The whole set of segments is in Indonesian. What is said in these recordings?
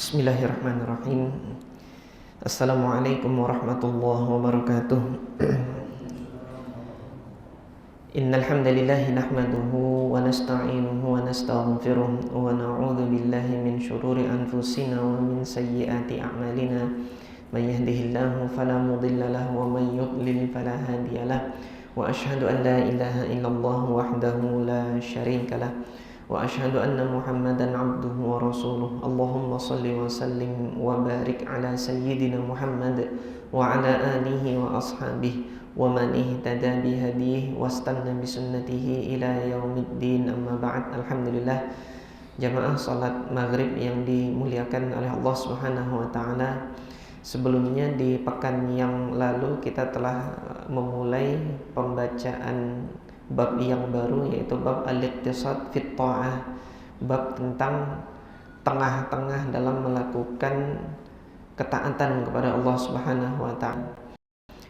Bismillahirrahmanirrahim. Assalamualaikum warahmatullahi wabarakatuh. Innal hamdalillah nahmaduhu wa nasta'inuhu wa nastaghfiruh wa na'udzu billahi min shururi anfusina wa min sayyiati a'malina. May yahdihillahu fala mudilla lahu wa may yudlil fala hadiyalah. Wa asyhadu an la ilaha illallah wahdahu la syarikalah. Wa asyhadu anna Muhammadan abduhu wa rasuluh. Allahumma salli wa sallim wa barik ala sayyidina Muhammad wa ala alihi wa ashabihi wa man ihtada bihadihi wastanna bisunnatihi ila yaumiddin. Amma ba'd. Alhamdulillah, jamaah salat maghrib yang dimuliakan oleh Allah Subhanahu wa taala. Sebelumnya di pekan yang lalu kita telah memulai pembacaan bab yang baru, yaitu bab al-iqtisad fit ta'ah, bab tentang tengah-tengah dalam melakukan ketaatan kepada Allah Subhanahu wa taala.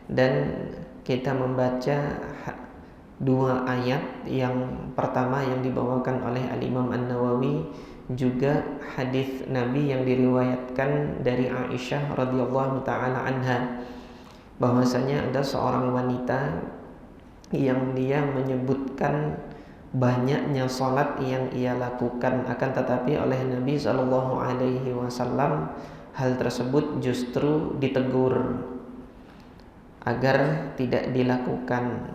Dan kita membaca dua ayat. Yang pertama yang dibawakan oleh Al-Imam An-Nawawi, juga hadis Nabi yang diriwayatkan dari Aisyah radhiyallahu taala anha, bahwasanya ada seorang wanita yang dia menyebutkan banyaknya salat yang ia lakukan, akan tetapi oleh Nabi SAW hal tersebut justru ditegur agar tidak dilakukan.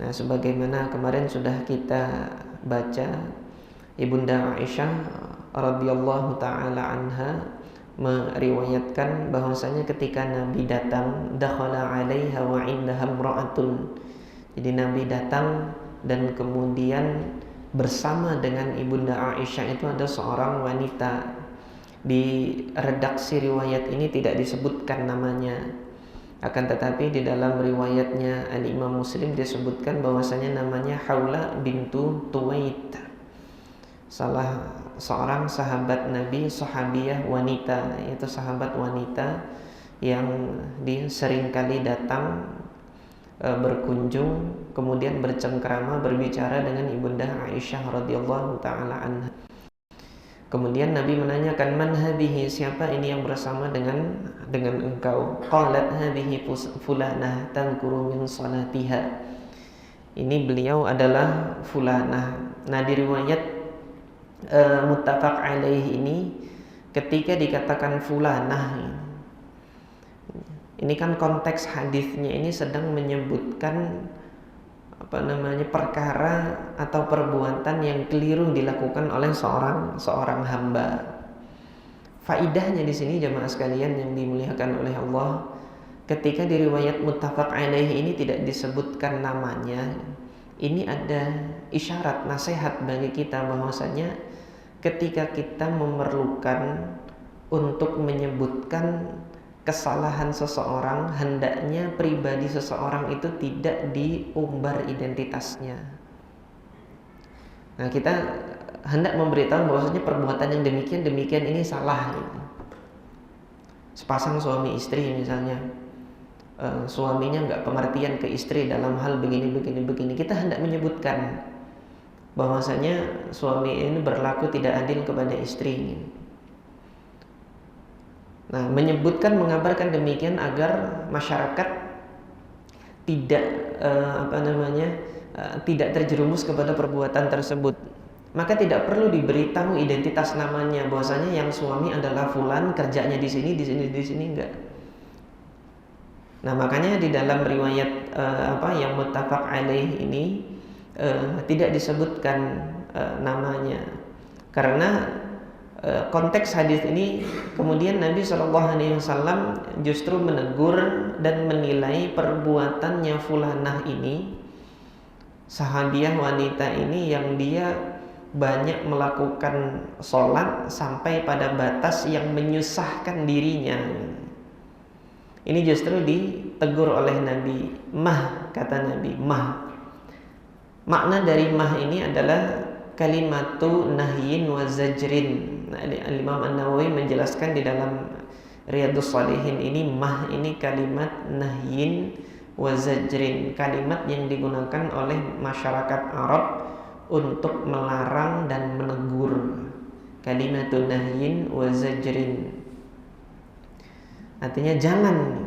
Nah, sebagaimana kemarin sudah kita baca, Ibunda Aisyah radhiyallahu taala anha meriwayatkan bahwasanya ketika Nabi datang, dakhala 'alaiha wa 'indaha imra'atun. Jadi Nabi datang dan kemudian bersama dengan Ibunda Aisyah itu ada seorang wanita. Di redaksi riwayat ini tidak disebutkan namanya, akan tetapi di dalam riwayatnya Al-Imam Muslim disebutkan bahwasanya namanya Haula bintu Tuwait, salah seorang sahabat Nabi, sahabiyah wanita, yaitu sahabat wanita yang dia seringkali datang berkunjung, kemudian bercengkrama, berbicara dengan Ibunda Aisyah radhiyallahu taala anha. Kemudian Nabi menanyakan, man hadhihi, siapa ini yang bersama dengan engkau? Qalat hadhihi fulanah tanquru min salatiha. Ini beliau adalah fulanah. Nah, di riwayat muttafaq alaih ini, ketika dikatakan fulanah, ini kan konteks hadisnya ini sedang menyebutkan perkara atau perbuatan yang keliru dilakukan oleh seorang hamba. Faidahnya di sini jamaah sekalian yang dimuliakan oleh Allah, ketika di riwayat muttafaq alaih ini tidak disebutkan namanya, ini ada isyarat nasihat bagi kita bahwasanya ketika kita memerlukan untuk menyebutkan kesalahan seseorang, hendaknya pribadi seseorang itu tidak diumbar identitasnya. Nah, kita hendak memberitahu bahwasanya perbuatan yang demikian ini salah. Sepasang suami istri misalnya, suaminya nggak pengertian ke istri dalam hal begini, kita hendak menyebutkan bahwasanya suami ini berlaku tidak adil kepada istri. Nah, menyebutkan, mengabarkan demikian agar masyarakat tidak tidak terjerumus kepada perbuatan tersebut. Maka tidak perlu diberitahu identitas namanya, bahwasanya yang suami adalah fulan, kerjanya di sini enggak. Nah, makanya di dalam riwayat yang muttafaq alaih ini tidak disebutkan namanya, karena konteks hadis ini kemudian Nabi SAW justru menegur dan menilai perbuatannya fulanah ini, sahabiah wanita ini, yang dia banyak melakukan sholat sampai pada batas yang menyusahkan dirinya. Ini justru ditegur oleh Nabi. Mah, kata Nabi, mah. Makna dari mah ini adalah kalimatu nahyin wa zajrin. Nah, Imam An-Nawawi menjelaskan di dalam Riyadhus Shalihin ini, mah ini kalimat nahyin wa zajrin, kalimat yang digunakan oleh masyarakat Arab untuk melarang dan menegur. kalimatun nahyin wa zajrin. Artinya jangan,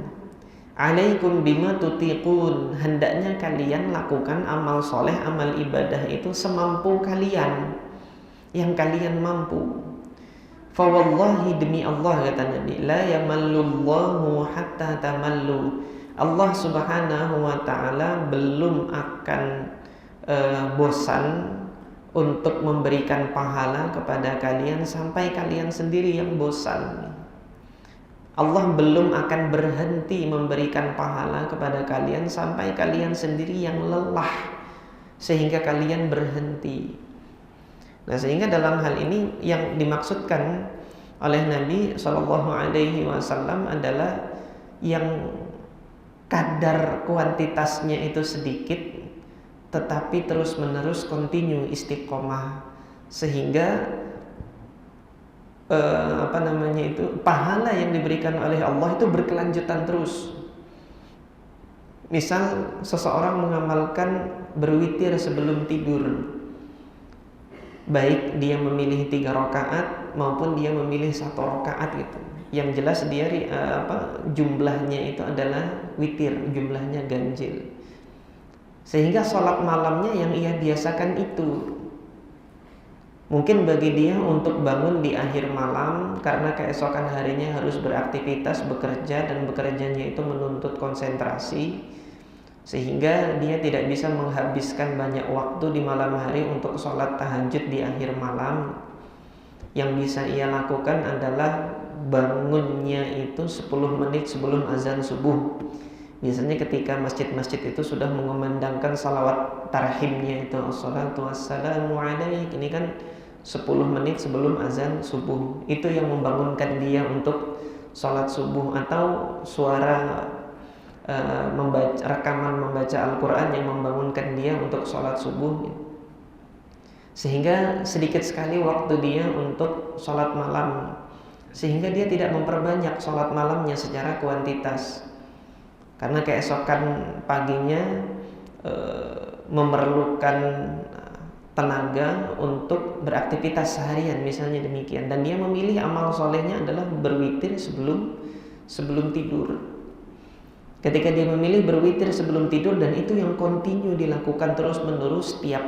alaikum bima tutiqun, hendaknya kalian lakukan amal soleh, amal ibadah itu semampu kalian, yang kalian mampu. Fa wallahi, demi Allah, kata Nabi, la yamallullahu hatta tamallu. Allah Subhanahu wa taala belum akan bosan untuk memberikan pahala kepada kalian sampai kalian sendiri yang bosan. Allah belum akan berhenti memberikan pahala kepada kalian sampai kalian sendiri yang lelah sehingga kalian berhenti. Nah, sehingga dalam hal ini yang dimaksudkan oleh Nabi Shallallahu Alaihi Wasallam adalah yang kadar kuantitasnya itu sedikit, tetapi terus menerus continue istiqomah, sehingga pahala yang diberikan oleh Allah itu berkelanjutan terus. Misal seseorang mengamalkan berwitir sebelum tidur, baik dia memilih 3 rakaat maupun dia memilih 1 rakaat gitu. Yang jelas dia jumlahnya itu adalah witir, jumlahnya ganjil. Sehingga sholat malamnya yang ia biasakan itu. Mungkin bagi dia untuk bangun di akhir malam karena keesokan harinya harus beraktivitas, bekerja, dan bekerjanya itu menuntut konsentrasi, sehingga dia tidak bisa menghabiskan banyak waktu di malam hari untuk sholat tahajud di akhir malam. Yang bisa ia lakukan adalah bangunnya itu 10 menit sebelum azan subuh. Biasanya ketika masjid-masjid itu sudah mengumandangkan salawat tarhimnya itu, assalatu wassalamu alaik, ini kan 10 menit sebelum azan subuh. Itu yang membangunkan dia untuk sholat subuh. Atau suara rekaman membaca Al-Quran yang membangunkan dia untuk sholat subuh. Sehingga sedikit sekali waktu dia untuk sholat malam, sehingga dia tidak memperbanyak sholat malamnya secara kuantitas, karena keesokan paginya memerlukan tenaga untuk beraktivitas seharian, misalnya demikian. Dan dia memilih amal solehnya adalah berwitir sebelum tidur. Ketika dia memilih berwitir sebelum tidur, dan itu yang kontinu dilakukan terus menerus setiap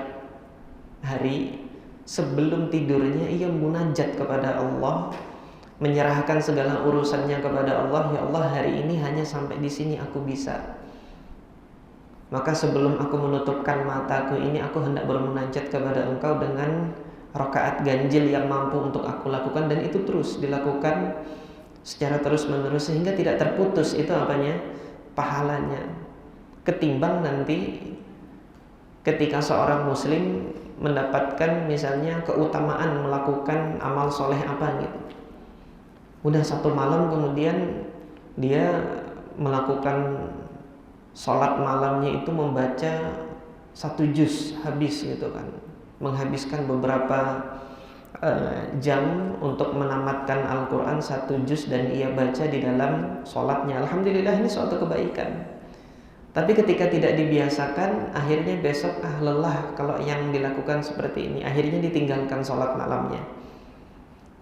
hari, sebelum tidurnya ia munajat kepada Allah, menyerahkan segala urusannya kepada Allah. Ya Allah, hari ini hanya sampai di sini aku bisa. Maka sebelum aku menutupkan mataku ini, aku hendak bermunajat kepada Engkau dengan rakaat ganjil yang mampu untuk aku lakukan. Dan itu terus dilakukan secara terus menerus sehingga tidak terputus itu pahalanya. Ketimbang nanti ketika seorang muslim mendapatkan misalnya keutamaan melakukan amal soleh gitu, udah 1 malam kemudian dia melakukan sholat malamnya itu membaca 1 juz habis gitu kan, menghabiskan beberapa jam untuk menamatkan Al-Quran 1 juz dan ia baca di dalam sholatnya. Alhamdulillah, ini suatu kebaikan. Tapi ketika tidak dibiasakan, akhirnya besok lelah kalau yang dilakukan seperti ini, akhirnya ditinggalkan sholat malamnya.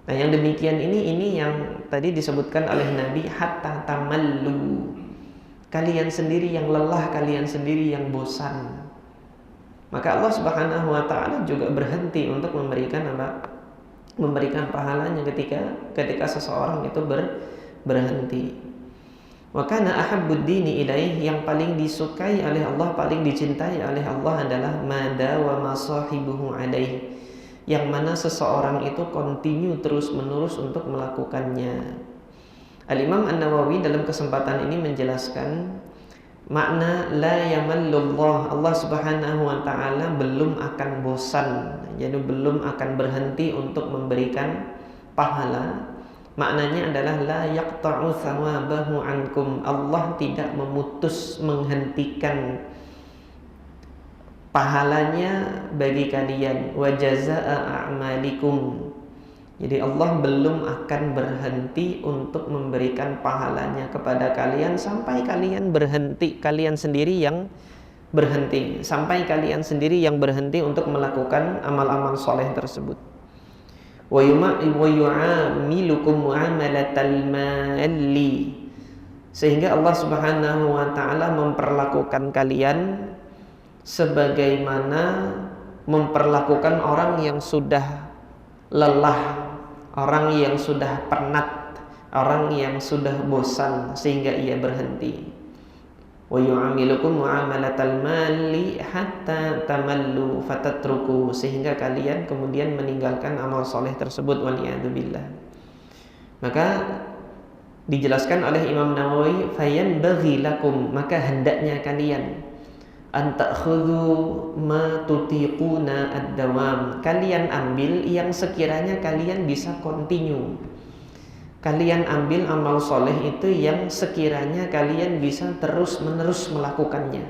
Nah, yang demikian ini yang tadi disebutkan oleh Nabi, hatta tamallu, kalian sendiri yang lelah, kalian sendiri yang bosan. Maka Allah Subhanahu wa taala juga berhenti untuk memberikan pahalanya ketika seseorang itu berhenti. Wa kana ahabbud dini ilaih, yang paling disukai oleh Allah, paling dicintai oleh Allah adalah mada wa masahibuhu alaih, yang mana seseorang itu kontinu terus menerus untuk melakukannya. Al-Imam An-Nawawi dalam kesempatan ini menjelaskan makna la yamallullah, Allah Subhanahu wa taala belum akan bosan, jadi belum akan berhenti untuk memberikan pahala. Maknanya adalah la yaqta'u thawabahu ankum, Allah tidak menghentikan pahalanya bagi kalian, wa jazaa'a a'malikum. Jadi Allah belum akan berhenti untuk memberikan pahalanya kepada kalian sampai kalian berhenti, kalian sendiri yang berhenti, sampai kalian sendiri yang berhenti untuk melakukan amal-amal soleh tersebut. wa yu'amilukum mu'amalatal mali, sehingga Allah Subhanahu wa taala memperlakukan kalian sebagaimana memperlakukan orang yang sudah lelah, orang yang sudah penat, orang yang sudah bosan sehingga ia berhenti. Wa yu'amilukum mu'amalatal mali hatta tamallu fatatruku, sehingga kalian kemudian meninggalkan amal soleh tersebut, waliyadzubillah. Maka dijelaskan oleh Imam Nawawi, fayanbaghi lakum, maka hendaknya kalian an ta'khudhu ma tutiquna ad-dawam, kalian ambil yang sekiranya kalian bisa continue. Kalian ambil amal soleh itu yang sekiranya kalian bisa terus-menerus melakukannya.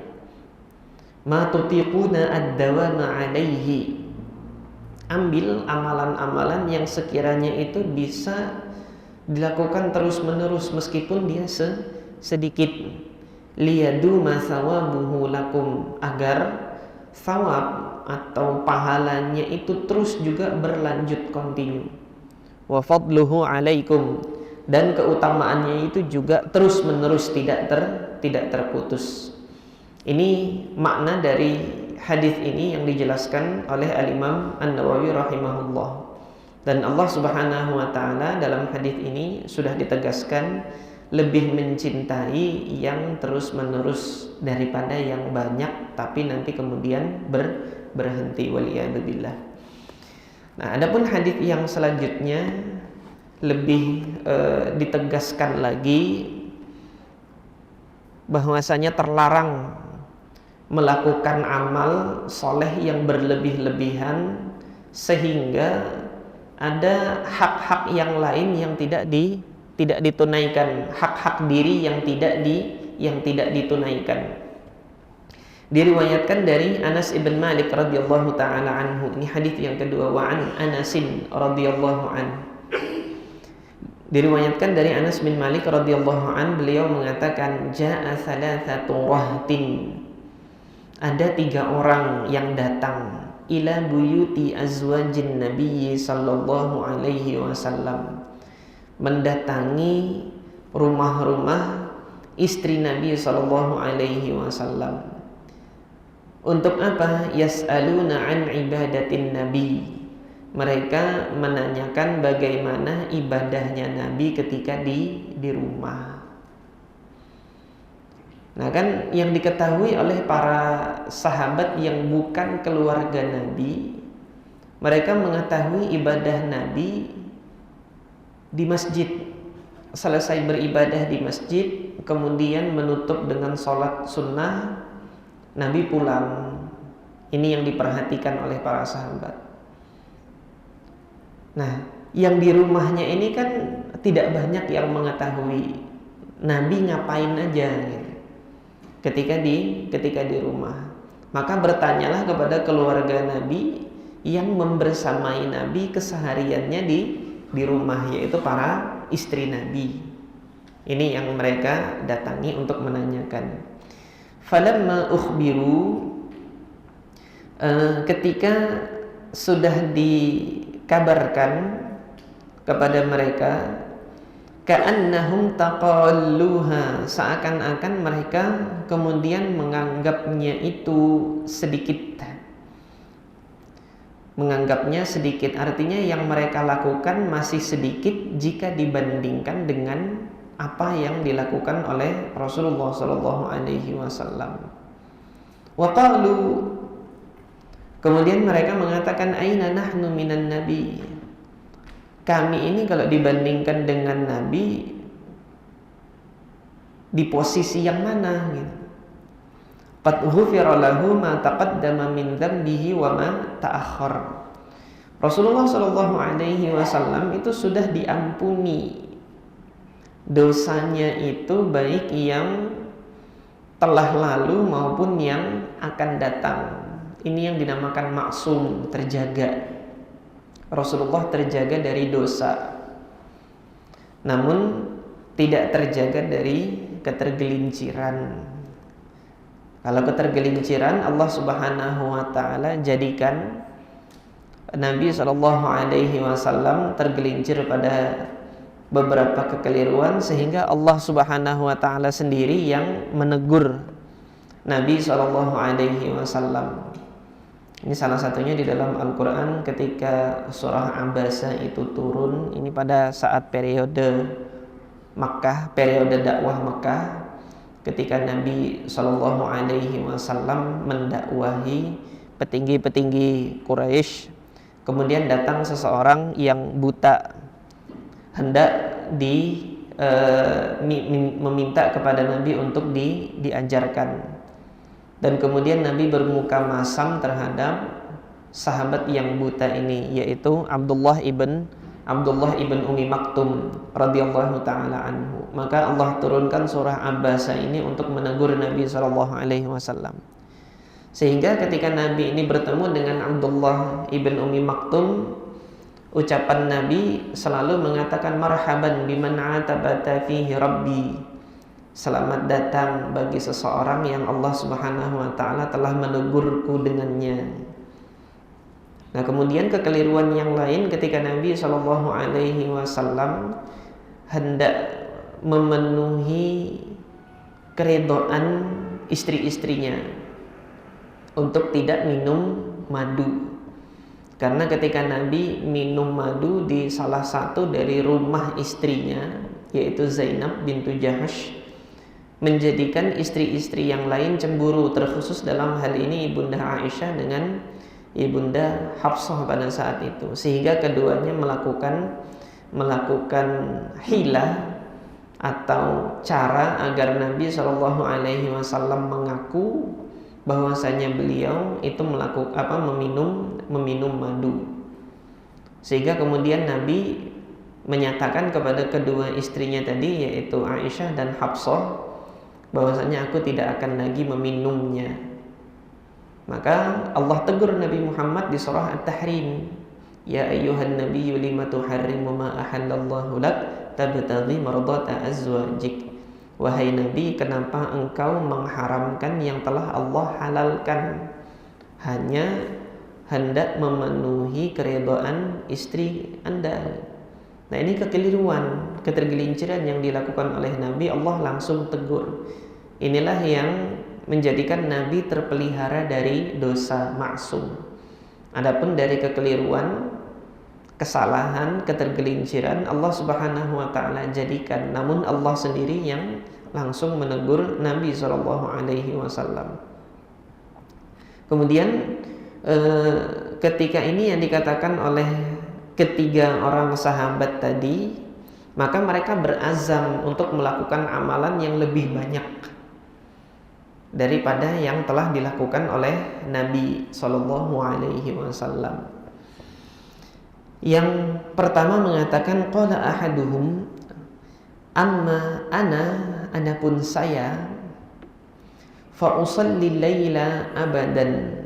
Ma tutiquna ad-dawama alaihi, ambil amalan-amalan yang sekiranya itu bisa dilakukan terus-menerus meskipun dia sedikit. Liyaduma thawabuhu lakum, agar thawab atau pahalanya itu terus juga berlanjut, continue. Wa fadluhu alaikum, dan keutamaannya itu juga terus menerus, tidak terputus. Ini makna dari hadis ini yang dijelaskan oleh Al-Imam An-Nawawi rahimahullah. Dan Allah Subhanahu wa taala dalam hadis ini sudah ditegaskan lebih mencintai yang terus menerus daripada yang banyak tapi nanti kemudian berhenti, waliyadzubillah. Nah, adapun hadis yang selanjutnya lebih ditegaskan lagi bahwasanya terlarang melakukan amal soleh yang berlebih-lebihan sehingga ada hak-hak yang lain yang tidak ditunaikan, hak-hak diri yang tidak ditunaikan. Diriwayatkan dari Anas ibn Malik radhiyallahu taala anhu. Ini hadis yang kedua, wa an Anasin radhiyallahu an. Diriwayatkan dari Anas bin Malik radhiyallahu an, beliau mengatakan, jaa thalathatu rahtin, ada 3 orang yang datang, ila buyuti azwajin nabiyyi sallallahu alaihi wasallam, mendatangi rumah-rumah istri Nabi sallallahu alaihi wasallam. Untuk apa? Yas'aluna an ibadatin nabi, mereka menanyakan bagaimana ibadahnya Nabi ketika di rumah. Nah, kan yang diketahui oleh para sahabat yang bukan keluarga Nabi, mereka mengetahui ibadah Nabi di masjid. Selesai beribadah di masjid, kemudian menutup dengan sholat sunnah, Nabi pulang. Ini yang diperhatikan oleh para sahabat. Nah, yang di rumahnya ini kan tidak banyak yang mengetahui Nabi ngapain aja gitu, ketika di rumah. Maka bertanyalah kepada keluarga Nabi yang membersamai Nabi kesehariannya di rumah, yaitu para istri Nabi. Ini yang mereka datangi untuk menanyakan. Falamma ukhbiru, ketika sudah dikabarkan kepada mereka, ka'annahum taqalluha, seakan-akan mereka kemudian menganggapnya itu sedikit. Menganggapnya sedikit, artinya yang mereka lakukan masih sedikit jika dibandingkan dengan apa yang dilakukan oleh Rasulullah sallallahu alaihi wasallam. Wa qalu, kemudian mereka mengatakan, aina nahnu minan nabi, kami ini kalau dibandingkan dengan Nabi di posisi yang mana gitu. Qad ghufira lahu ma taqaddama min dhanbihi wa ma ta'akhkhar. Rasulullah sallallahu alaihi wasallam itu sudah diampuni dosanya itu, baik yang telah lalu maupun yang akan datang. Ini yang dinamakan maksum, terjaga. Rasulullah terjaga dari dosa, namun tidak terjaga dari ketergelinciran. Kalau ketergelinciran, Allah Subhanahu wa taala jadikan Nabi SAW tergelincir pada beberapa kekeliruan sehingga Allah Subhanahu wa taala sendiri yang menegur Nabi SAW. Ini salah satunya di dalam Al-Quran ketika surah Abasa itu turun. Ini pada saat periode Makkah, periode dakwah Makkah, ketika Nabi SAW mendakwahi petinggi-petinggi Quraisy. Kemudian datang seseorang yang buta, hendak meminta kepada Nabi untuk diajarkan. Dan kemudian Nabi bermuka masam terhadap sahabat yang buta ini, yaitu Abdullah ibn Ummi Maktum radhiyallahu taala anhu. Maka Allah turunkan surah Abasa ini untuk menegur Nabi SAW. Sehingga ketika Nabi ini bertemu dengan Abdullah ibn Ummi Maktum, ucapan Nabi selalu mengatakan marhaban biman atabata fihi rabbi. Selamat datang bagi seseorang yang Allah Subhanahu wa taala telah menegurku dengannya. Nah, kemudian kekeliruan yang lain ketika Nabi SAW hendak memenuhi keridhaan istri-istrinya untuk tidak minum madu. Karena ketika Nabi minum madu di salah satu dari rumah istrinya, yaitu Zainab bintu Jahash, menjadikan istri-istri yang lain cemburu, terkhusus dalam hal ini Ibunda Aisyah dengan Ibunda Hafsah pada saat itu, sehingga keduanya melakukan hilah atau cara agar Nabi SAW mengaku bahwasanya beliau itu meminum madu. Sehingga kemudian Nabi menyatakan kepada kedua istrinya tadi, yaitu Aisyah dan Hafsah, bahwasanya aku tidak akan lagi meminumnya. Maka Allah tegur Nabi Muhammad di surah At-Tahrim, ya ayyuhan nabiyyu lima tuharrimu ma ahallallahu lak tabtaghi mardata azwajik. Wahai Nabi, kenapa engkau mengharamkan yang telah Allah halalkan hanya hendak memenuhi keridhaan istri Anda? Nah, ini kekeliruan, ketergelinciran yang dilakukan oleh Nabi. Allah langsung tegur. Inilah yang menjadikan Nabi terpelihara dari dosa maksum. Adapun dari kekeliruan, kesalahan, ketergelinciran, Allah Subhanahu wa taala jadikan, namun Allah sendiri yang langsung menegur Nabi SAW. Kemudian ketika ini yang dikatakan oleh ketiga orang sahabat tadi, maka mereka berazam untuk melakukan amalan yang lebih banyak daripada yang telah dilakukan oleh Nabi SAW. Yang pertama mengatakan, qala ahaduhum amma adapun saya fa usalli laila abadan,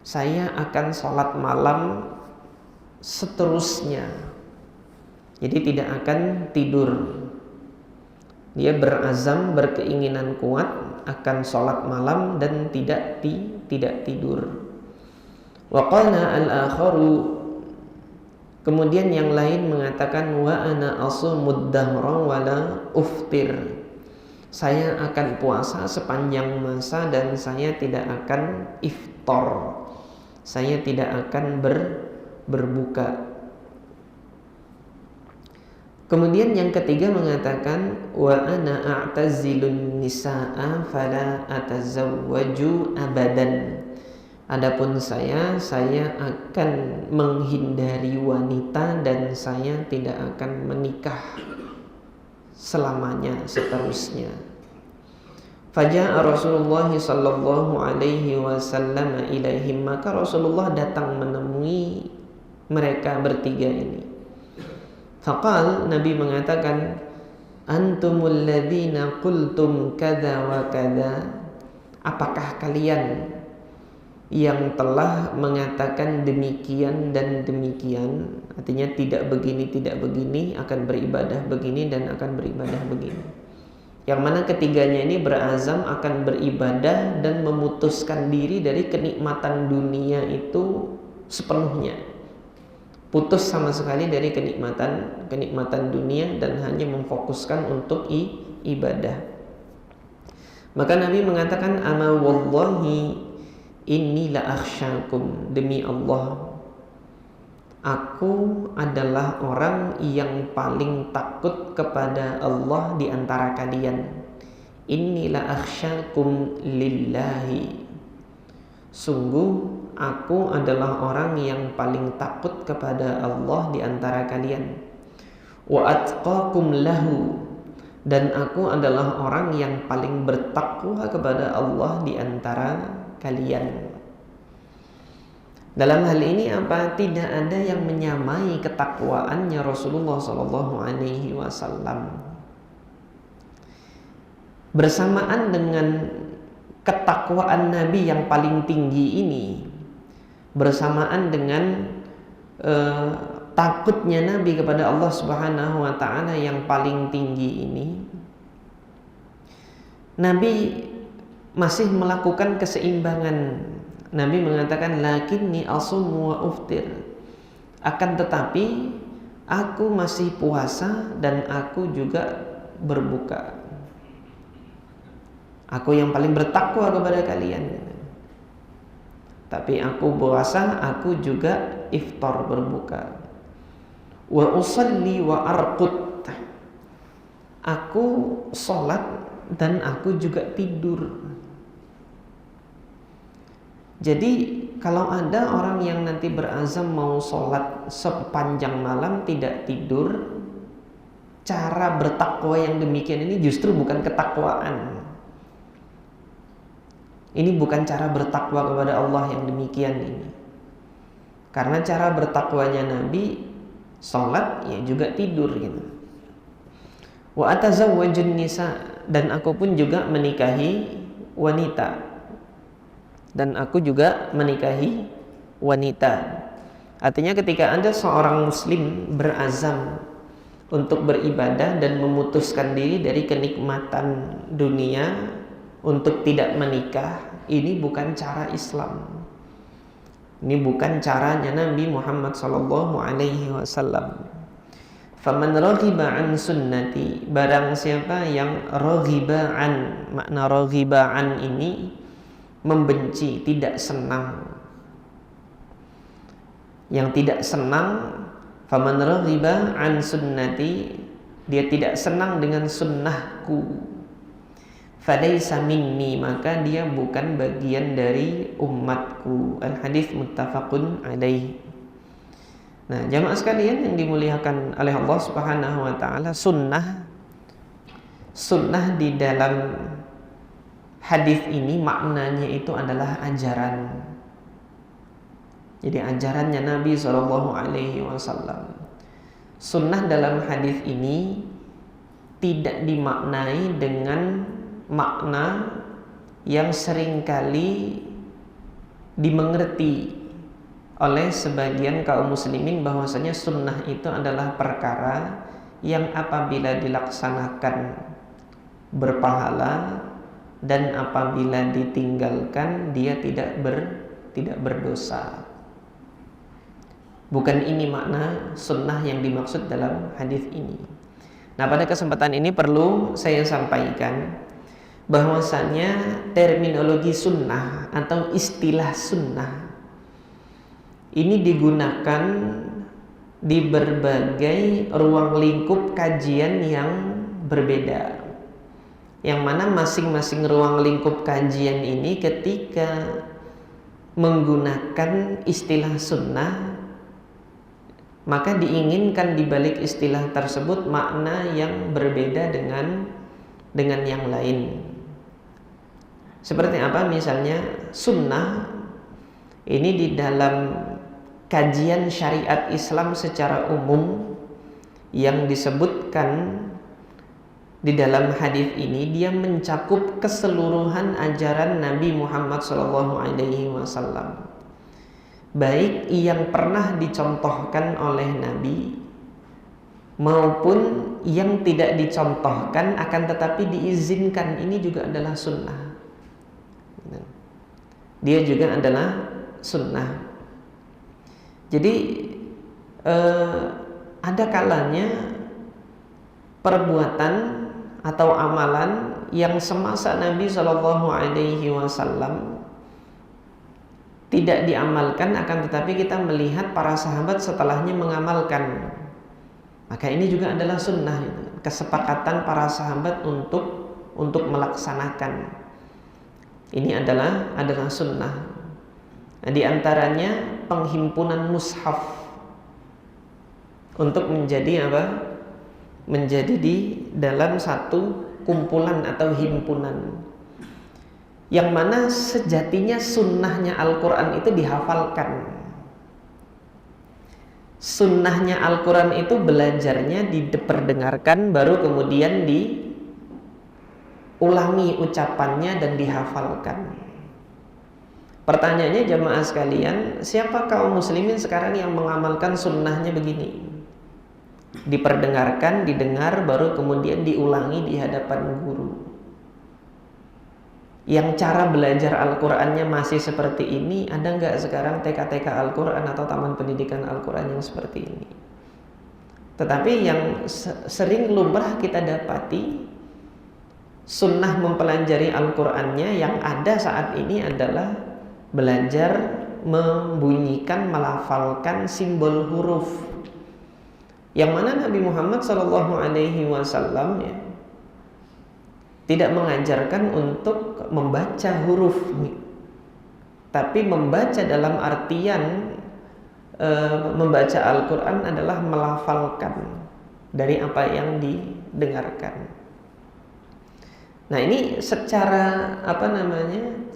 saya akan sholat malam seterusnya, jadi tidak akan tidur. Dia berazam, berkeinginan kuat akan sholat malam dan tidak tidur. Wa qala al-akharu, kemudian yang lain mengatakan, wa ana asumud dahra wa la uftir, saya akan puasa sepanjang masa dan saya tidak akan iftar, saya tidak akan berbuka. Kemudian yang ketiga mengatakan, wa ana a'tazilun nisaa fala atazawwaju abadan, adapun saya akan menghindari wanita dan saya tidak akan menikah selamanya, seterusnya. Faja'a Rasulullah sallallahu alaihi wasallam ilaihim, maka Rasulullah datang menemui mereka bertiga ini. Faqal, Nabi mengatakan, antumul ladzina qultum kadza wa kadza, apakah kalian yang telah mengatakan demikian dan demikian, artinya tidak begini, akan beribadah begini dan akan beribadah begini. Yang mana ketiganya ini berazam akan beribadah dan memutuskan diri dari kenikmatan dunia itu sepenuhnya. putus sama sekali dari kenikmatan dunia dan hanya memfokuskan untuk ibadah. Maka Nabi mengatakan, ama wallahi inni la akhsyakum, demi Allah aku adalah orang yang paling takut kepada Allah di antara kalian. Inni la akhsyakum lillahi, sungguh aku adalah orang yang paling takut kepada Allah di antara kalian. Wa atqakum lahu, dan aku adalah orang yang paling bertakwa kepada Allah di antara kalian. Dalam hal ini apa? Tidak ada yang menyamai ketakwaannya Rasulullah SAW. Bersamaan dengan ketakwaan Nabi yang paling tinggi ini, bersamaan dengan takutnya Nabi kepada Allah Subhanahu wa taala yang paling tinggi ini, Nabi masih melakukan keseimbangan. Nabi mengatakan, lakinni asumu wa uftir, akan tetapi aku masih puasa dan aku juga berbuka. Aku yang paling bertakwa kepada kalian, tapi aku puasa, aku juga iftar, berbuka. Wa usalli wa arqud, aku sholat dan aku juga tidur. Jadi kalau ada orang yang nanti berazam mau sholat sepanjang malam tidak tidur, cara bertakwa yang demikian ini justru bukan ketakwaan. Ini bukan cara bertakwa kepada Allah yang demikian ini. Karena cara bertakwanya Nabi sholat ya juga tidur gitu. Wa atazawwajun nisa, dan aku pun juga menikahi wanita. Dan aku juga menikahi wanita. Artinya ketika ada seorang muslim berazam untuk beribadah dan memutuskan diri dari kenikmatan dunia untuk tidak menikah, ini bukan cara Islam. Ini bukan caranya Nabi Muhammad SAW. Faman raghiba an sunnati, barang siapa yang raghiba an, makna raghiba an ini membenci, tidak senang. Yang tidak senang, faman raghiba an sunnati, dia tidak senang dengan sunnahku, falaysa minni, maka dia bukan bagian dari umatku. Al-hadits muttafaqun alaih. Nah, jamaah sekalian yang dimuliakan oleh Allah Subhanahu wa taala, sunnah di dalam hadis ini maknanya itu adalah ajaran. Jadi ajarannya Nabi SAW. Sunnah dalam hadis ini tidak dimaknai dengan makna yang seringkali dimengerti oleh sebagian kaum muslimin, bahwasanya sunnah itu adalah perkara yang apabila dilaksanakan berpahala dan apabila ditinggalkan dia tidak berdosa. Bukan ini makna sunnah yang dimaksud dalam hadis ini. Nah, pada kesempatan ini perlu saya sampaikan bahwasanya terminologi sunnah atau istilah sunnah ini digunakan di berbagai ruang lingkup kajian yang berbeda, yang mana masing-masing ruang lingkup kajian ini ketika menggunakan istilah sunnah, maka diinginkan di balik istilah tersebut makna yang berbeda dengan yang lain. Seperti apa? Misalnya sunnah ini di dalam kajian syariat Islam secara umum yang disebutkan di dalam hadis ini, dia mencakup keseluruhan ajaran Nabi Muhammad SAW, baik yang pernah dicontohkan oleh Nabi maupun yang tidak dicontohkan akan tetapi diizinkan. Ini juga adalah sunnah. Dia juga adalah sunnah. Jadi ada kalanya perbuatan atau amalan yang semasa Nabi Shallallahu Alaihi Wasallam tidak diamalkan, akan tetapi kita melihat para sahabat setelahnya mengamalkan. Maka ini juga adalah sunnah, kesepakatan para sahabat untuk melaksanakan. Ini adalah sunnah. Nah, di antaranya penghimpunan mushaf untuk menjadi apa? Menjadi di dalam satu kumpulan atau himpunan, yang mana sejatinya sunnahnya Al-Quran itu dihafalkan. Sunnahnya Al-Quran itu belajarnya diperdengarkan, baru kemudian diulangi ucapannya dan dihafalkan. Pertanyaannya jamaah sekalian, siapa kaum muslimin sekarang yang mengamalkan sunnahnya begini? Diperdengarkan, didengar, baru kemudian diulangi di hadapan guru. Yang cara belajar Al-Qurannya masih seperti ini, ada nggak sekarang TK-TK Al-Quran atau taman pendidikan Al-Quran yang seperti ini? Tetapi yang sering lumrah kita dapati, sunnah mempelajari Al-Qurannya yang ada saat ini adalah belajar membunyikan, melafalkan simbol huruf, yang mana Nabi Muhammad SAW tidak mengajarkan untuk membaca huruf, tapi membaca dalam artian membaca Al-Quran adalah melafalkan dari apa yang didengarkan. Nah, ini secara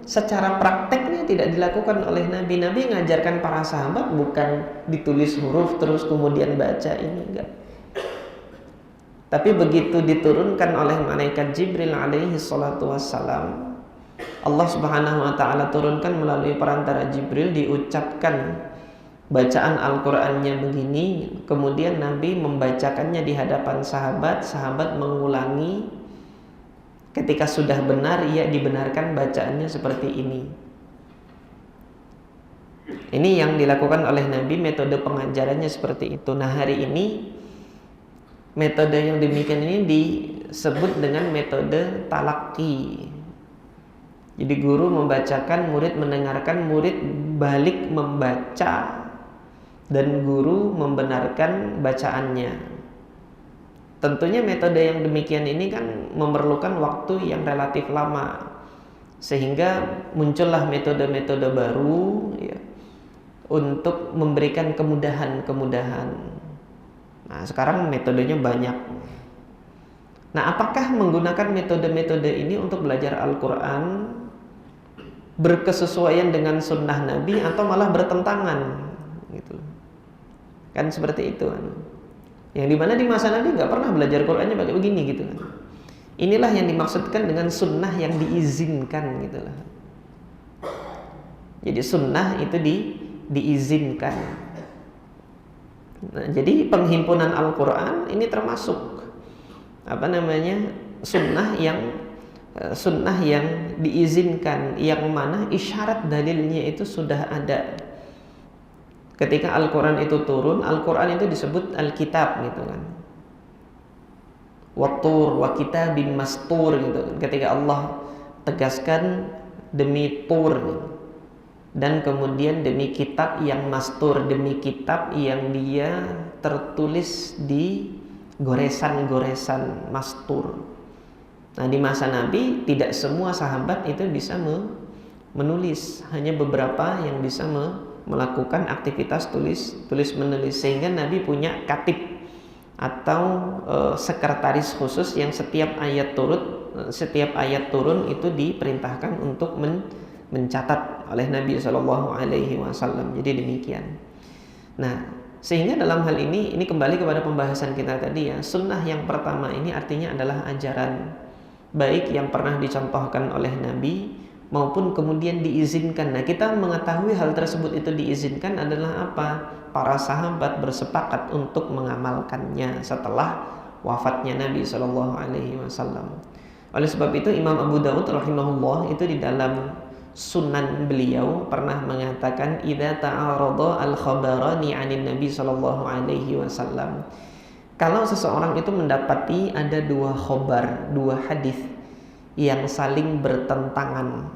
secara prakteknya tidak dilakukan oleh Nabi. Nabi mengajarkan para sahabat bukan ditulis huruf terus kemudian baca, ini enggak. Tapi begitu diturunkan oleh malaikat Jibril alaihi salatu wassalam, Allah subhanahu wa ta'ala turunkan melalui perantara Jibril, diucapkan bacaan Al-Qur'annya begini, kemudian Nabi membacakannya di hadapan sahabat, sahabat mengulangi, ketika sudah benar ia dibenarkan bacaannya seperti ini. Ini yang dilakukan oleh Nabi, metode pengajarannya seperti itu. Nah, hari ini metode yang demikian ini disebut dengan metode talaqi. Jadi guru membacakan, murid mendengarkan, murid balik membaca, dan guru membenarkan bacaannya. Tentunya metode yang demikian ini kan memerlukan waktu yang relatif lama, sehingga muncullah metode-metode baru ya, untuk memberikan kemudahan-kemudahan. Nah, sekarang metodenya banyak. Nah, apakah menggunakan metode-metode ini untuk belajar Al-Quran berkesesuaian dengan sunnah Nabi atau malah bertentangan? Gitu. Kan seperti itu kan. Yang dimana di masa Nabi nggak pernah belajar Qurannya pakai begini gitu kan. Inilah yang dimaksudkan dengan sunnah yang diizinkan gitu lah. Jadi sunnah itu diizinkan. Nah, jadi penghimpunan Al-Quran ini termasuk sunnah yang diizinkan, yang mana isyarat dalilnya itu sudah ada. Ketika Al-Quran itu turun, Al-Quran itu disebut Alkitab gitu kan. Wattur wa kitabim mastur gitu. Ketika Allah tegaskan demi tur gitu. Dan kemudian demi kitab yang mastur, demi kitab yang dia tertulis di goresan-goresan mastur. Nah, di masa Nabi tidak semua sahabat itu bisa menulis, hanya beberapa yang bisa melakukan aktivitas tulis menulis, sehingga Nabi punya katib atau sekretaris khusus yang setiap ayat turun itu diperintahkan untuk mencatat oleh Nabi Shallallahu Alaihi Wasallam. Jadi demikian. Nah, sehingga dalam hal ini kembali kepada pembahasan kita tadi ya, sunnah yang pertama ini artinya adalah ajaran baik yang pernah dicontohkan oleh Nabi maupun kemudian diizinkan. Nah, kita mengetahui hal tersebut itu diizinkan adalah apa? Para sahabat bersepakat untuk mengamalkannya setelah wafatnya Nabi Shallallahu Alaihi Wasallam. Oleh sebab itu Imam Abu Daud rahimahullah itu di dalam sunan beliau pernah mengatakan idza ta'arada al-khabarani 'anin Nabi sallallahu alaihi wasallam. Kalau seseorang itu mendapati ada dua khobar, dua hadis yang saling bertentangan,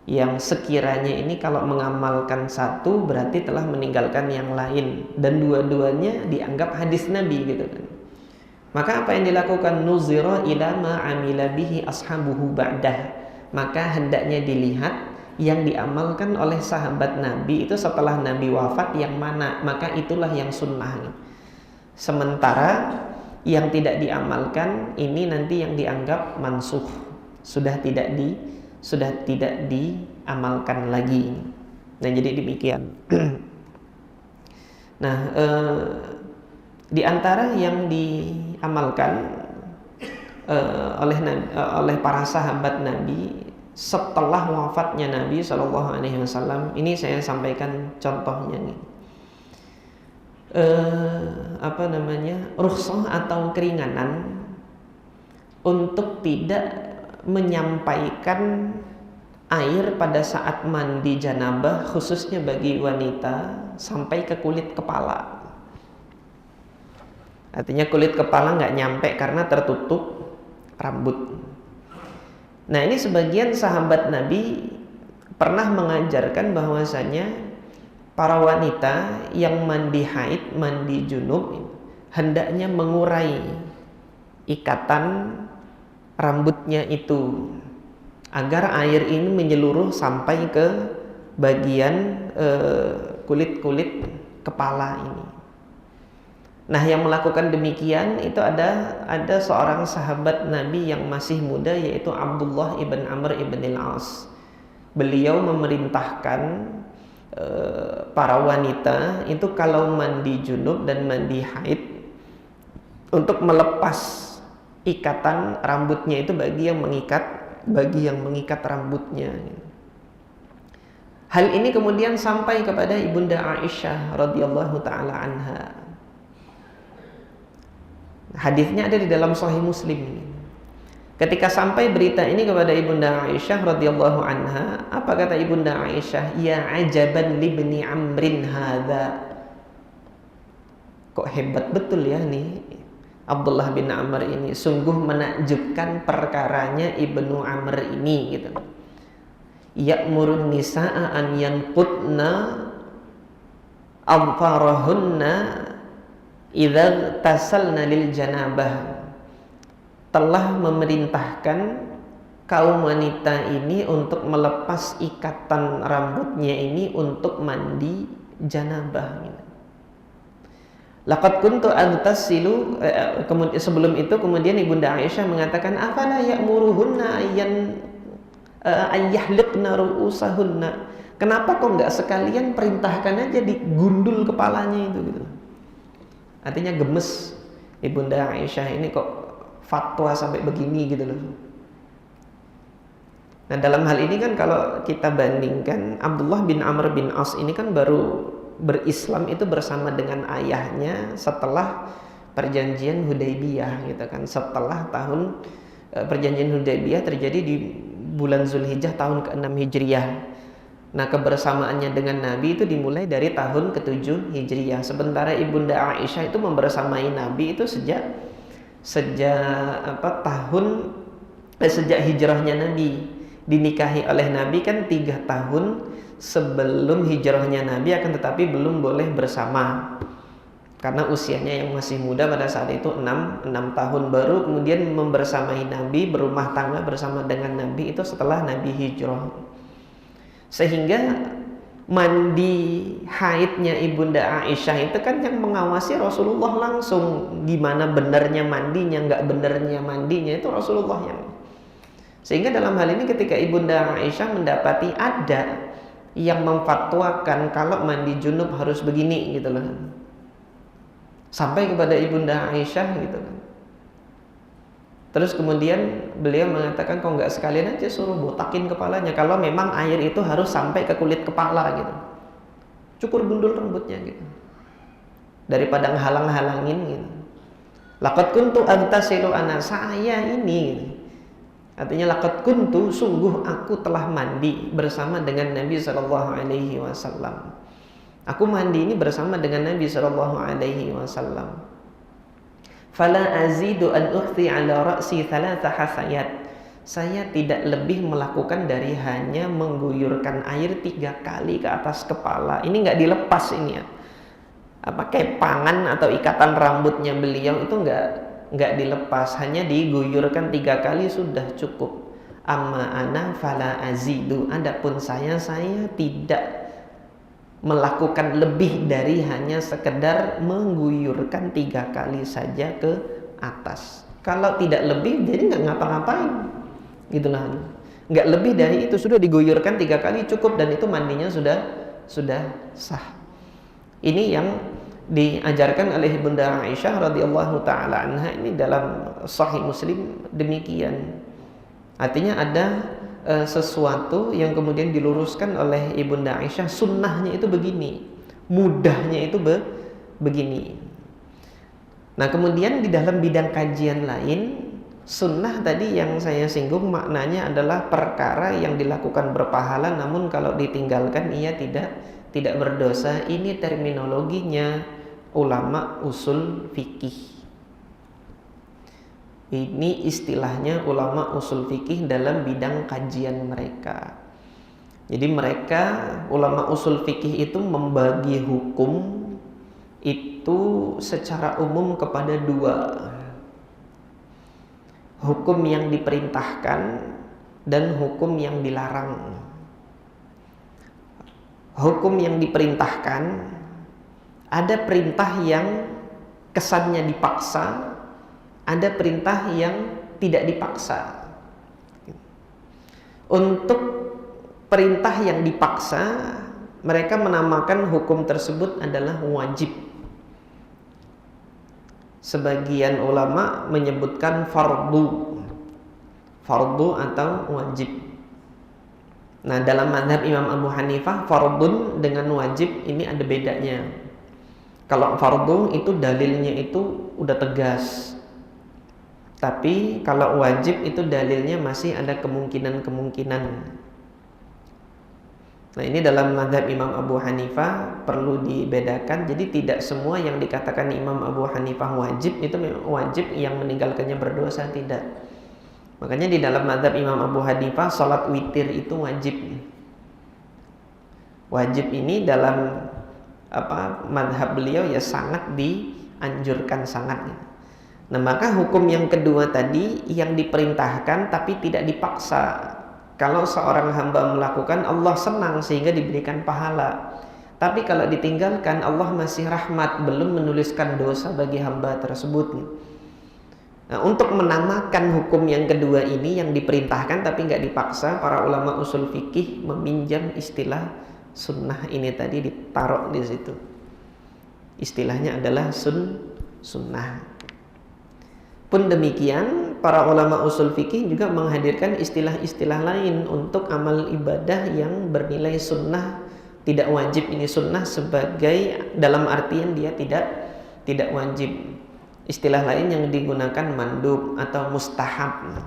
yang sekiranya ini kalau mengamalkan satu berarti telah meninggalkan yang lain, dan dua-duanya dianggap hadis Nabi gitu kan. Maka apa yang dilakukan? Nuzira ila ma amila bihi ashabuhu ba'dah. Maka hendaknya dilihat yang diamalkan oleh sahabat Nabi itu setelah Nabi wafat yang mana, maka itulah yang sunnah. Sementara yang tidak diamalkan ini nanti yang dianggap mansuh, sudah tidak diamalkan lagi. Nah, jadi demikian. Nah, di antara yang diamalkan oleh para sahabat Nabi setelah wafatnya Nabi Shallallahu Alaihi Wasallam, ini saya sampaikan contohnya nih. Rukhsah atau keringanan untuk tidak menyampaikan air pada saat mandi janabah, khususnya bagi wanita, sampai ke kulit kepala. Artinya kulit kepala nggak nyampe karena tertutup rambut. Nah, ini sebagian sahabat Nabi pernah mengajarkan bahwasanya para wanita yang mandi haid, mandi junub, hendaknya mengurai ikatan rambutnya itu agar air ini menyeluruh sampai ke bagian kulit-kulit kepala ini. Nah, yang melakukan demikian itu ada seorang sahabat Nabi yang masih muda, yaitu Abdullah ibn Amr ibn al-As. Beliau memerintahkan para wanita itu kalau mandi junub dan mandi haid untuk melepas ikatan rambutnya itu bagi yang mengikat rambutnya. Hal ini kemudian sampai kepada Ibunda Aisyah radhiyallahu taala anha. Hadisnya ada di dalam Sahih Muslim. Ketika sampai berita ini kepada Ibunda Aisyah radhiyallahu anha, apa kata Ibunda Aisyah? Ya ajaban libni Amrin hadza. Kok hebat betul ya nih Abdullah bin Amr ini, sungguh menakjubkan perkaranya Ibnu Amr ini gitu. Ya'murun nisaa an yanqutna adfarahunna idza tasalna lil janabah. Telah memerintahkan kaum wanita ini untuk melepas ikatan rambutnya ini untuk mandi janabah. Laqad kuntu aghtasilu, sebelum itu kemudian Ibunda Aisyah mengatakan afala ya'muruhunna ayyahliqna ru'usahunna. Kenapa kok enggak sekalian perintahkan aja digundul kepalanya itu gitu. Artinya gemes Ibunda Aisyah ini kok fatwa sampai begini gitu loh. Nah, dalam hal ini kan kalau kita bandingkan, Abdullah bin Amr bin As ini kan baru berislam itu bersama dengan ayahnya setelah perjanjian Hudaybiyah gitu kan. Setelah tahun perjanjian Hudaybiyah terjadi di bulan Zulhijjah tahun ke-6 Hijriyah. Nah, kebersamaannya dengan Nabi itu dimulai dari tahun ke-7 Hijriyah. Sementara Ibunda Aisyah itu membersamai Nabi itu sejak hijrahnya Nabi. Dinikahi oleh Nabi kan 3 tahun sebelum hijrahnya Nabi, akan tetapi belum boleh bersama karena usianya yang masih muda pada saat itu 6 tahun. Baru kemudian membersamai Nabi, berumah tangga bersama dengan Nabi itu setelah Nabi hijrah. Sehingga mandi haidnya Ibunda Aisyah itu kan yang mengawasi Rasulullah langsung. Gimana benernya mandinya, nggak benernya mandinya itu Rasulullah yang. Sehingga dalam hal ini ketika Ibunda Aisyah mendapati ada yang memfatwakan kalau mandi junub harus begini gitu loh, sampai kepada Ibunda Aisyah gitu. Terus kemudian beliau mengatakan kok nggak sekalian aja suruh botakin kepalanya, kalau memang air itu harus sampai ke kulit kepala gitu, cukur gundul rambutnya gitu, daripada nghalang-halangin gitu. Laqad kuntu aghtasilu ana, saya ini gitu, Artinya laqad kuntu, sungguh aku telah mandi bersama dengan Nabi sallallahu alaihi wasallam. Aku mandi ini bersama dengan Nabi sallallahu alaihi wasallam. Fala azidu an ukhti ala ra'si thalatha hasayat. Saya tidak lebih melakukan dari hanya mengguyurkan air 3 kali ke atas kepala. Ini nggak dilepas ini ya. Apa kepangan atau ikatan rambutnya beliau itu nggak dilepas, hanya diguyurkan 3 kali sudah cukup. Amma ana fala azidu, adapun saya tidak melakukan lebih dari hanya sekedar mengguyurkan 3 kali saja ke atas. Kalau tidak lebih, jadi nggak ngapa-ngapain, gitulah. Nggak lebih dari itu, sudah diguyurkan 3 kali cukup, dan itu mandinya sudah sah. Ini yang diajarkan oleh Bunda Aisyah radhiyallahu taala anha, ini dalam Sahih Muslim demikian. Artinya ada sesuatu yang kemudian diluruskan oleh Ibunda Aisyah, sunnahnya itu begini, mudahnya itu begini. Nah, kemudian di dalam bidang kajian lain, sunnah tadi yang saya singgung maknanya adalah perkara yang dilakukan berpahala, namun kalau ditinggalkan ia tidak berdosa. Ini terminologinya ulama usul fikih. Ini istilahnya ulama usul fikih dalam bidang kajian mereka. Jadi mereka, ulama usul fikih itu membagi hukum itu secara umum kepada 2. Hukum yang diperintahkan dan hukum yang dilarang. Hukum yang diperintahkan, ada perintah yang kesannya dipaksa, ada perintah yang tidak dipaksa. Untuk perintah yang dipaksa, mereka menamakan hukum tersebut adalah wajib. Sebagian ulama menyebutkan fardu atau wajib. Nah, dalam mazhab Imam Abu Hanifah, fardun dengan wajib ini ada bedanya. Kalau fardu itu dalilnya itu udah tegas. Tapi kalau wajib itu dalilnya masih ada kemungkinan-kemungkinan. Nah, ini dalam mazhab Imam Abu Hanifah perlu dibedakan. Jadi tidak semua yang dikatakan Imam Abu Hanifah wajib itu wajib, yang meninggalkannya berdosa, tidak. Makanya di dalam mazhab Imam Abu Hanifah salat witir itu wajib. Wajib ini dalam mazhab beliau ya sangat dianjurkan, sangat. Nah, maka hukum yang kedua tadi yang diperintahkan tapi tidak dipaksa. Kalau seorang hamba melakukan, Allah senang sehingga diberikan pahala. Tapi kalau ditinggalkan, Allah masih rahmat, belum menuliskan dosa bagi hamba tersebut. Nah, untuk menamakan hukum yang kedua ini yang diperintahkan tapi nggak dipaksa, para ulama usul fikih meminjam istilah sunnah ini tadi, ditaruh di situ. Istilahnya adalah sunnah. Pun demikian, para ulama usul fikih juga menghadirkan istilah-istilah lain untuk amal ibadah yang bernilai sunnah, tidak wajib. Ini sunnah sebagai dalam artian dia tidak wajib. Istilah lain yang digunakan mandub atau mustahab.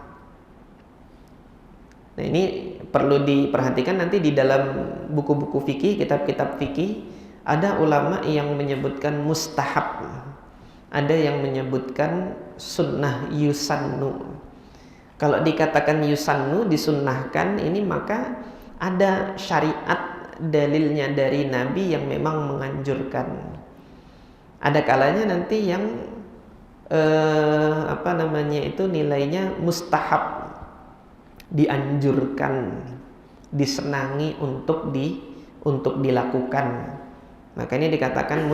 Nah, ini perlu diperhatikan nanti di dalam buku-buku fikih, kitab-kitab fikih, ada ulama yang menyebutkan mustahab, ada yang menyebutkan sunnah yusannu. Kalau dikatakan yusannu, disunnahkan, ini maka ada syariat dalilnya dari Nabi yang memang menganjurkan. Ada kalanya nanti yang nilainya mustahab, dianjurkan, disenangi untuk dilakukan. Maka ini dikatakan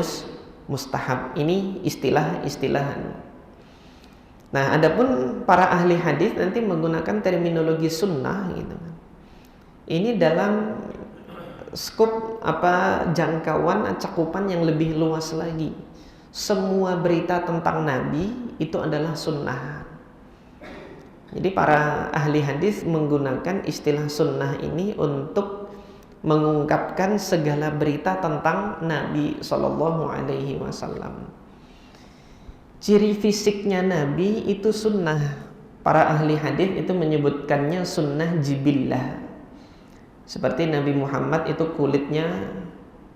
mustahab. Ini istilah-istilah. Nah, adapun para ahli hadis nanti menggunakan terminologi sunnah gitu. Ini dalam skop jangkauan cakupan yang lebih luas lagi. Semua berita tentang Nabi itu adalah sunnah. Jadi para ahli hadis menggunakan istilah sunnah ini untuk mengungkapkan segala berita tentang Nabi Shallallahu Alaihi Wasallam. Ciri fisiknya Nabi itu sunnah. Para ahli hadis itu menyebutkannya sunnah jibillah. Seperti Nabi Muhammad itu kulitnya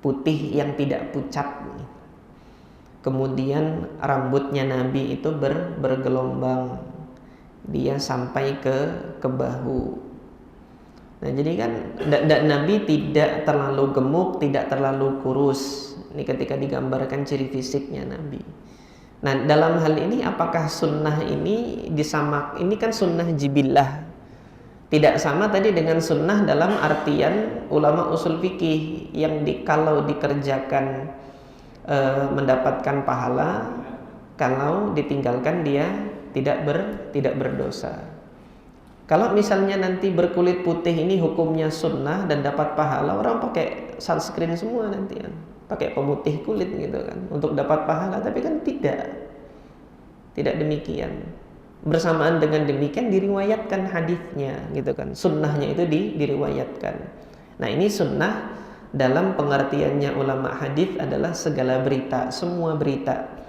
putih yang tidak pucat. Kemudian rambutnya Nabi itu bergelombang, dia sampai ke bahu. Nah, jadi kan Nabi tidak terlalu gemuk, tidak terlalu kurus. Ini ketika digambarkan ciri fisiknya Nabi. Nah, dalam hal ini apakah sunnah ini ini kan sunnah jibillah. Tidak sama tadi dengan sunnah dalam artian ulama usul fikih yang kalau dikerjakan mendapatkan pahala, kalau ditinggalkan dia tidak berdosa. Kalau misalnya nanti berkulit putih ini hukumnya sunnah dan dapat pahala, orang pakai sunscreen semua nanti kan, pakai pemutih kulit gitu kan untuk dapat pahala, tapi kan tidak demikian. Bersamaan dengan demikian diriwayatkan hadisnya gitu kan, sunnahnya itu diriwayatkan. Nah, ini sunnah dalam pengertiannya ulama hadis adalah segala berita, semua berita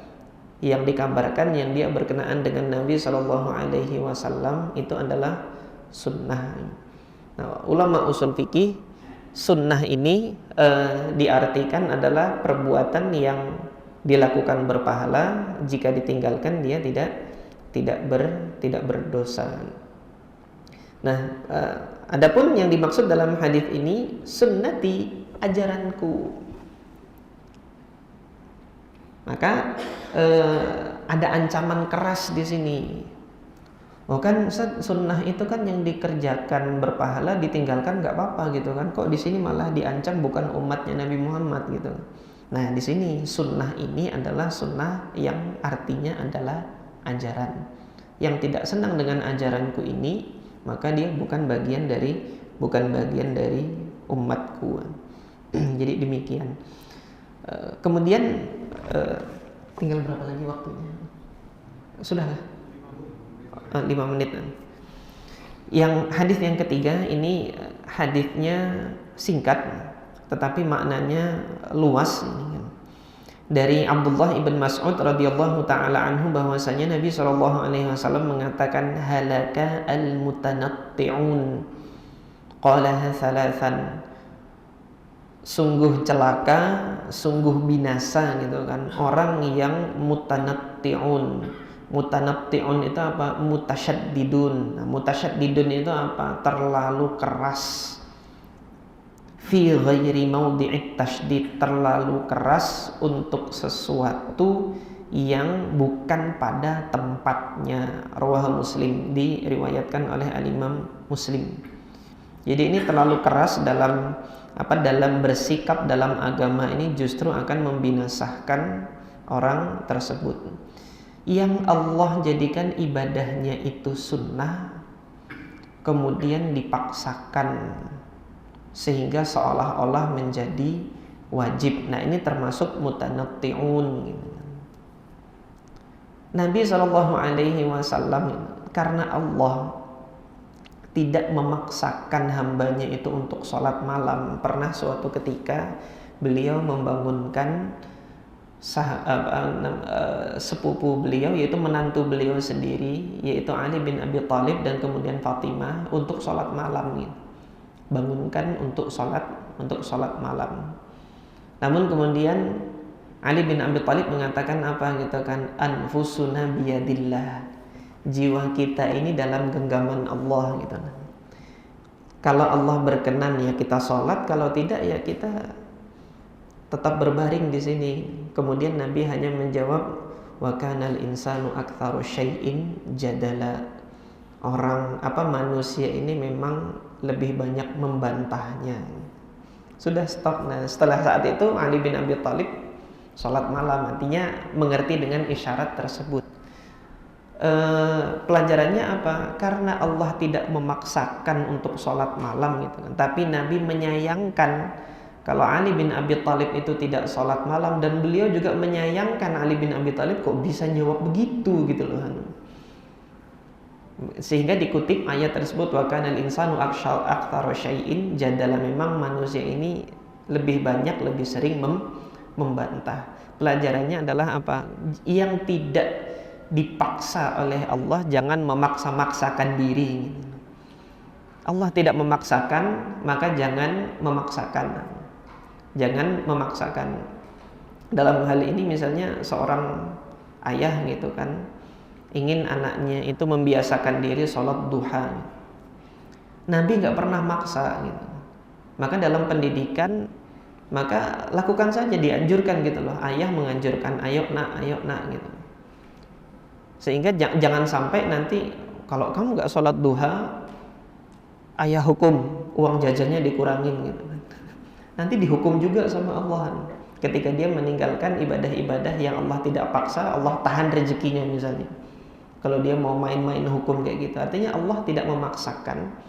yang dikabarkan yang dia berkenaan dengan Nabi Shallallahu Alaihi Wasallam itu adalah sunnah. Nah, ulama usul fikih sunnah ini diartikan adalah perbuatan yang dilakukan berpahala, jika ditinggalkan dia tidak berdosa. Nah, adapun yang dimaksud dalam hadis ini sunnati, ajaranku. Maka ada ancaman keras di sini. Oh kan Ustaz, sunnah itu kan yang dikerjakan berpahala, ditinggalkan nggak apa-apa gitu kan. Kok di sini malah diancam bukan umatnya Nabi Muhammad gitu. Nah, di sini sunnah ini adalah sunnah yang artinya adalah ajaran. Yang tidak senang dengan ajaranku ini, maka dia bukan bagian dari umatku. Jadi demikian. Kemudian tinggal berapa lagi waktunya? Sudah lah, 5 menit. Yang hadis yang ketiga ini hadisnya singkat, tetapi maknanya luas. Dari Abdullah ibn Mas'ud radhiyallahu taala anhu bahwasanya Nabi sallallahu alaihi wasallam mengatakan halaka al-mutanatti'un qalaha thalathan. Sungguh celaka, sungguh binasa gitu kan orang yang mutanatti'un. Mutanatti'un itu apa? Mutasyaddidun. Nah, mutasyaddidun itu apa? Terlalu keras. Fi ghairi mawdi'it tasydid, terlalu keras untuk sesuatu yang bukan pada tempatnya. Rawahu Muslim, diriwayatkan oleh al-Imam Muslim. Jadi ini terlalu keras dalam bersikap dalam agama ini justru akan membinasakan orang tersebut. Yang Allah jadikan ibadahnya itu sunnah, kemudian dipaksakan sehingga seolah-olah menjadi wajib. Nah, ini termasuk mutanatti'un gitu. Nabi SAW karena Allah tidak memaksakan hambanya itu untuk sholat malam. Pernah suatu ketika beliau membangunkan sepupu beliau, yaitu menantu beliau sendiri, yaitu Ali bin Abi Thalib dan kemudian Fatimah, untuk sholat malam gitu. Bangunkan untuk sholat malam. Namun kemudian Ali bin Abi Thalib mengatakan apa gitu kan, anfusuna biyadillah, jiwa kita ini dalam genggaman Allah gitu. Kalau Allah berkenan ya kita sholat, kalau tidak ya kita tetap berbaring di sini. Kemudian Nabi hanya menjawab, wa kanal insanu aktsaru syai'in jadala. Manusia ini memang lebih banyak membantahnya. Sudah stop. Nah, setelah saat itu Ali bin Abi Thalib sholat malam, artinya mengerti dengan isyarat tersebut. Pelajarannya apa? Karena Allah tidak memaksakan untuk sholat malam gitu kan. Tapi Nabi menyayangkan kalau Ali bin Abi Thalib itu tidak sholat malam, dan beliau juga menyayangkan Ali bin Abi Thalib kok bisa jawab begitu gitu loh. Sehingga dikutip ayat tersebut, wa kanal insanu aktsaru syai'in jadala, memang manusia ini lebih banyak, lebih sering membantah. Pelajarannya adalah apa? Yang tidak dipaksa oleh Allah, jangan memaksa-maksakan diri. Allah tidak memaksakan, maka jangan memaksakan. Jangan memaksakan. Dalam hal ini misalnya seorang ayah gitu kan, ingin anaknya itu membiasakan diri sholat duha. Nabi nggak pernah maksa gitu. Maka dalam pendidikan, maka lakukan saja, dianjurkan gitu loh. Ayah menganjurkan, ayo nak gitu. Sehingga jangan sampai nanti kalau kamu nggak sholat duha, ayah hukum uang jajannya dikurangin gitu. Nanti dihukum juga sama Allah ketika dia meninggalkan ibadah-ibadah yang Allah tidak paksa, Allah tahan rezekinya misalnya. Kalau dia mau main-main hukum kayak gitu, artinya Allah tidak memaksakan.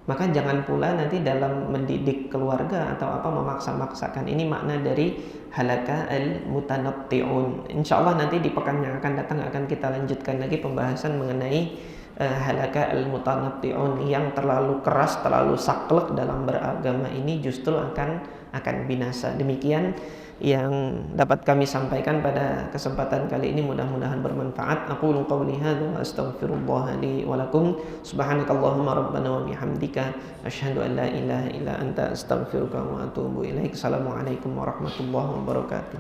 Maka jangan pula nanti dalam mendidik keluarga atau apa memaksa-maksakan. Ini makna dari halaka al-mutanatti'un. Insyaallah nanti di pekan yang akan datang akan kita lanjutkan lagi pembahasan mengenai halaka al-mutanatti'un, yang terlalu keras, terlalu saklek dalam beragama ini justru akan binasa. Demikian yang dapat kami sampaikan pada kesempatan kali ini, mudah-mudahan bermanfaat. Aqulu qawli hadza wa astaghfirullah li wa lakum. Subhanakallahumma rabbana wa bihamdika asyhadu an la ilaha illa anta astaghfiruka wa atubu ilaik. Assalamualaikum warahmatullahi wabarakatuh.